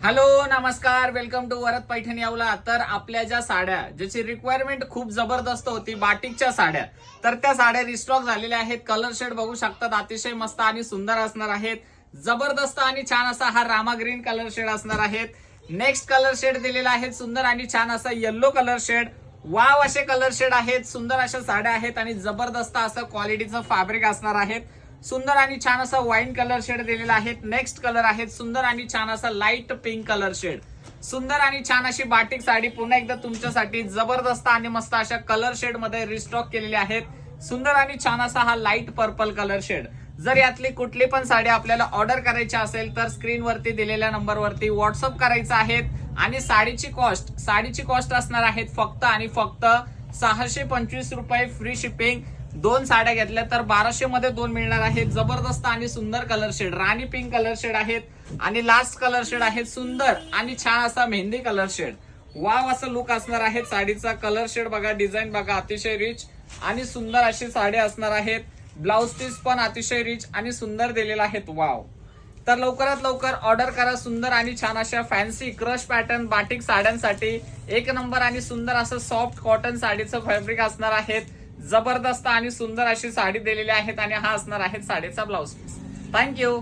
Hello नमस्कार, welcome to Varad Paithani यावला। तर आपल्या ज्या साड्या ज्याची रिक्वायरमेंट खूप जबरदस्त होती, बाटिकच्या साड्या, तर त्या साड्या रिस्टॉक झालेल्या आहेत। कलर शेड बघू शकतात, अतिशय मस्त आणि सुंदर असणार आहेत। जबरदस्त आणि छान असा हा रामा ग्रीन कलर शेड असणार आहेत। नेक्स्ट कलर शेड दिलेला आहे सुंदर आणि छान असा येलो कलर शेड। वाव असे कलर शेड आहेत, सुंदर अशा साड्या आहेत आणि जबरदस्त असं क्वालिटीचं फॅब्रिक असणार आहेत। सुंदर आणि छान असा वाईन कलर शेड दिलेला आहे। नेक्स्ट कलर आहे सुंदर आणि छान असा लाईट पिंक कलर शेड। सुंदर आणि छान अशी बाटिक साडी पुन्हा एकदा तुमच्यासाठी जबरदस्त आणि मस्त अशा कलर शेड मध्ये रिस्टॉक केलेली आहेत। सुंदर आणि छान असा हा लाईट पर्पल कलर शेड। जर यातली कुठली पण साडी आपल्याला ऑर्डर करायची असेल तर स्क्रीनवरती दिलेल्या नंबरवरती व्हॉट्सअप करायचं आहे आणि साडीची कॉस्ट असणार आहेत फक्त आणि फक्त 625 रुपये फ्री शिपिंग। दोन साड्या घेतल्या तर 1200 मध्ये दोन मिळणार आहेत। जबरदस्त आणि सुंदर कलर शेड, राणी पिंक कलर शेड आहेत आणि लास्ट कलर शेड आहे सुंदर आणि छान असा मेहंदी कलर शेड। वाव असं लुक असणार आहे साडीचा। कलर शेड बघा, डिझाईन बघा, अतिशय रिच आणि सुंदर अशी साडी असणार आहेत। ब्लाउज पीस पण अतिशय रिच आणि सुंदर दिलेला आहेत। वाव, तर लवकरात लवकर ऑर्डर करा सुंदर आणि छान अशा फॅन्सी क्रश पॅटर्न बाटिक साड्यांसाठी। एक नंबर आणि सुंदर असं सॉफ्ट कॉटन साडीचं फॅब्रिक असणार आहेत। जबरदस्त आणि सुंदर अशी साडी दिलेली आहेत आणि हा असणार आहे साडीचा ब्लाउज पीस। थँक्यू।